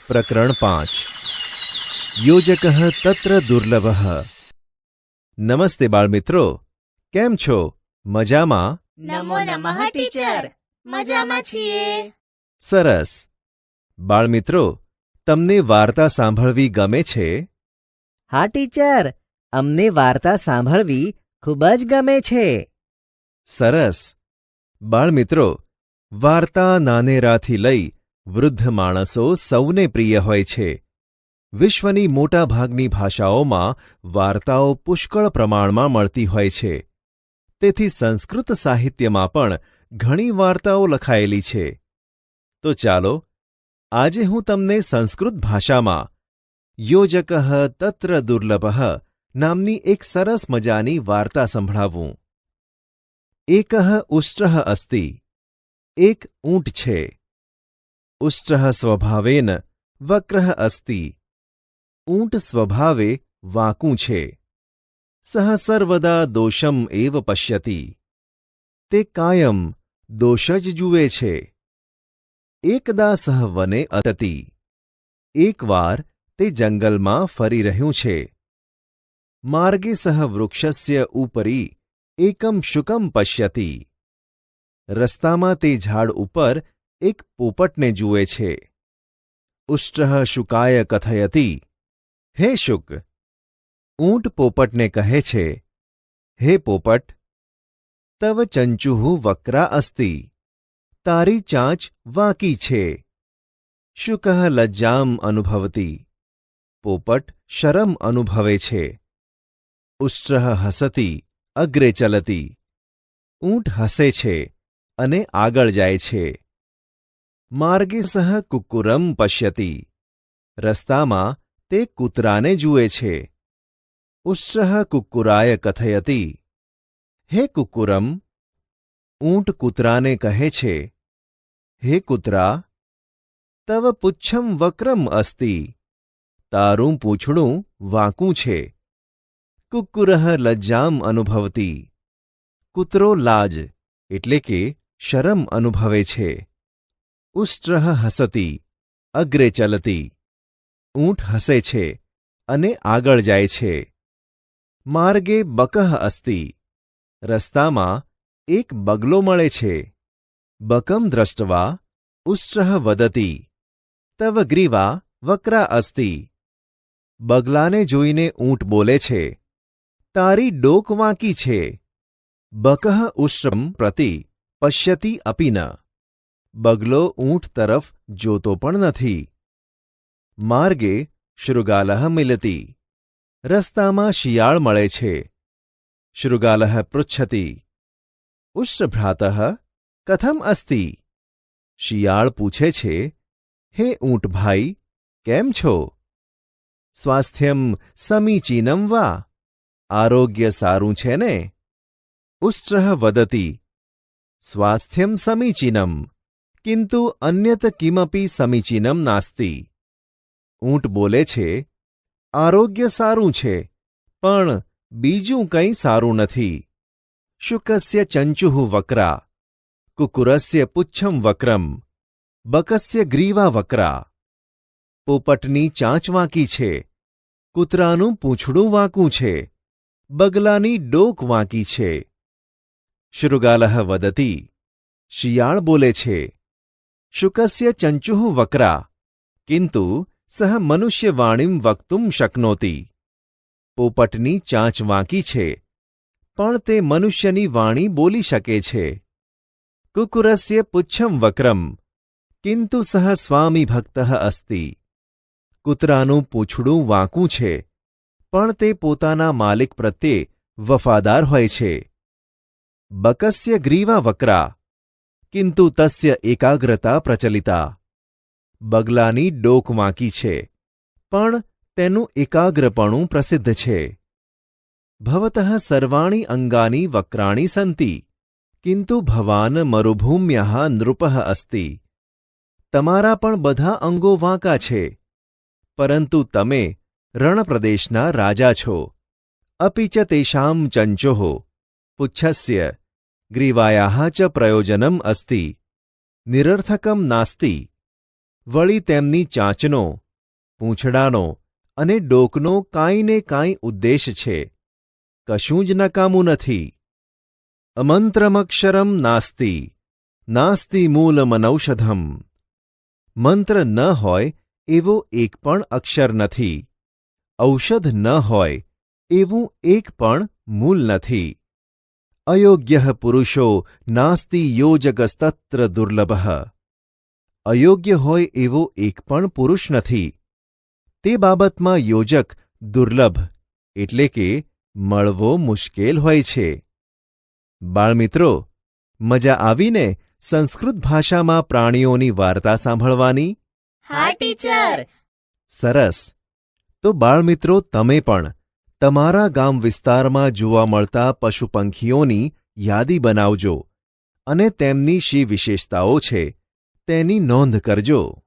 પ્રકરણ 5 યોજકઃ તત્ર દુર્લભઃ. નમસ્તે બાળમિત્રો, કેમ છો? મજામાં? નમો નમઃ ટીચર, મજામાં છીએ. સરસ. બાળમિત્રો, તમને વાર્તા સાંભળવી ગમે છે? હા ટીચર, અમને વાર્તા સાંભળવી ખૂબ જ ગમે છે. સરસ. બાળમિત્રો, વાર્તા નાનેરાથી લઈ વૃદ્ધ માણસો સૌને પ્રિય હોય છે. વિશ્વની મોટાભાગની ભાષાઓમાં વાર્તાઓ પુષ્કળ પ્રમાણમાં મળતી હોય છે. તેથી સંસ્કૃત સાહિત્યમાં પણ ઘણી વાર્તાઓ લખાયેલી છે. તો ચાલો, આજે હું તમને સંસ્કૃત ભાષામાં યોજકઃ તત્ર દુર્લભઃ નામની એક સરસ મજાની વાર્તા સંભળાવું. એકઃ ઉષ્ટ્રઃ અસ્તિ. એક ઊંટ છે. ઉષ્ટ્રઃ સ્વભાવેન વક્રઃ અસ્તિ. ઊંટ સ્વભાવે વાંકું છે. સઃ સર્વદા દોષમ એવ પશ્યતિ. તે કાયમ દોષ જ જુએ છે. એકદા સઃ વને અટતિ. એકવાર તે જંગલમાં ફરી રહ્યું છે. માર્ગે સઃ વૃક્ષસ્ય ઉપરી એકમ શુકમ પશ્યતિ. રસ્તામાં તે ઝાડ ઉપર એક પોપટને જુએ છે. ઉષ્ટ્રઃ શુકાય કથયતિ. હે શુક. ઊંટ પોપટને કહે છે, હે પોપટ, તવ ચંચુઃ વક્રા અસ્તિ. તારી ચાંચ વાંકી છે. શુકઃ લજ્જામ અનુભવતિ. પોપટ શરમ અનુભવે છે. ઉષ્ટ્રઃ હસતિ અગ્રે ચલતિ. ઊંટ હસે છે અને આગળ જાય છે. માર્ગે સઃ કુક્કુરમ પશ્યતિ. રસ્તામાં તે કૂતરાને જુએ છે. ઉષ્ટ્રઃ કુક્કુરાય કથયતિ. હે કુક્કુરમ. ઊંટ કૂતરાને કહે છે, હે કૂતરા, તવ પુચ્છમ વક્રમ અસ્તિ. તારું પૂંછડું વાંકું છે. કુક્કુરઃ લજ્જામ અનુભવતિ. કૂતરો લાજ એટલે કે શરમ અનુભવે છે. ઉષ્ટ્રઃ હસતિ અગ્રે ચલતિ. ઊંટ હસે છે અને આગળ જાય છે. માર્ગે બકઃ અસ્તિ. રસ્તામાં એક બગલો મળે છે. બકમ દ્રષ્ટવા ઉષ્ટ્રઃ વદતિ. તવ ગ્રીવા વક્રા અસ્તિ. બગલાને જોઈને ઊંટ બોલે છે, તારી ડોક વાંકી છે. બકઃ ઉષ્ટ્રમ પ્રતિ પશ્યતિ અપિ ન. બગલો ઊંટ તરફ જોતો પણ નથી. માર્ગે શૃગાલઃ મિલતિ. રસ્તામાં શિયાળ મળે છે. શૃગાલઃ પૃચ્છતિ. ઉષ્ટ્રભ્રાતઃ કથમ અસ્તિ. શિયાળ પૂછે છે, હે ઊંટભાઈ, કેમ છો? સ્વાસ્થ્યમ સમીચીનમ વા. આરોગ્ય સારું છે ને? ઉષ્ટ્રઃ વદતિ. સ્વાસ્થ્યમ સમીચીનમ કિંતુ અન્યત કિમપી સમીચીનમ નાસ્તિ. ઊંટ બોલે છે, આરોગ્ય સારું છે, પણ બીજું કંઈ સારું નથી. શુકસ્ય ચંચુઃ વક્રા. કુક્કુરસ્ય પુચ્છમ વક્રમ. બકસ્ય ગ્રીવા વક્રા. પોપટની ચાંચ વાંકી છે. કૂતરાનું પૂંછડું વાંકું છે. બગલાની ડોક વાંકી છે. શૃગાલઃ વદતિ. શિયાળ બોલે છે, શુકસ્ય ચંચુઃ વક્રા કિંતુ સહ મનુષ્યવાણીમ વક્તુમ શક્નોતિ. પોપટની ચાંચ વાંકી છે, પણ તે મનુષ્યની વાણી બોલી શકે છે. કુક્કુરસ્ય પુચ્છમ વક્રમ કિંતુ સહ સ્વામી ભક્તઃ અસ્તિ. કૂતરાનું પૂંછડું વાંકું છે, પણ તે પોતાના માલિક પ્રત્યે વફાદાર હોય છે. બકસ્ય ગ્રીવા વક્રા કિંતુ તસ્ય એકાગ્રતા પ્રચલિતા. બગલાની ડોક વાંકી છે, પણ તેનું એકાગ્રપણું પ્રસિદ્ધ છે. ભવતઃ સર્વાણી અંગાની વક્રાણી સંતિ કિંતુ ભવાન મરુભૂમ્યઃ નૃપઃ અસ્તિ. તમારા પણ બધા અંગો વાંકા છે, પરંતુ તમે રણપ્રદેશના રાજા છો. અપિ ચ તેષાં ચંચોઃ પુચ્છસ્ય ગ્રીવાયાઃ ચ પ્રયોજનમ અસ્તિ. નિરર્થકમ નાસ્તિ. વળી તેમની ચાંચનો, પૂંછડાનો અને ડોકનો કાંઈ ને કાંઈ ઉદ્દેશ છે. કશું જ નકામું નથી. અમંત્રમક્ષરમ નાસ્તિ, નાસ્તિ મૂલમનૌષધમ. મંત્ર ન હોય એવો એક પણ અક્ષર નથી. ઔષધ ન હોય એવું એક પણ મૂલ નથી. અયોગ્ય પુરુષો નાસ્તિ યોજકસ્તત્ર દુર્લભઃ. અયોગ્ય હોય એવો એક પણ પુરુષ નથી. તે બાબતમાં યોજક દુર્લભ એટલે કે મળવો મુશ્કેલ હોય છે. બાળમિત્રો, મજા આવીને સંસ્કૃત ભાષામાં પ્રાણીઓની વાર્તા સાંભળવાની? હા ટીચર. સરસ. તો બાળમિત્રો, તમે પણ તમારા ગામ વિસ્તારમાં જોવા મળતા પશુ પંખીઓની યાદી બનાવજો અને તેમની શી વિશેષતાઓ છે તેની નોંધ કરજો.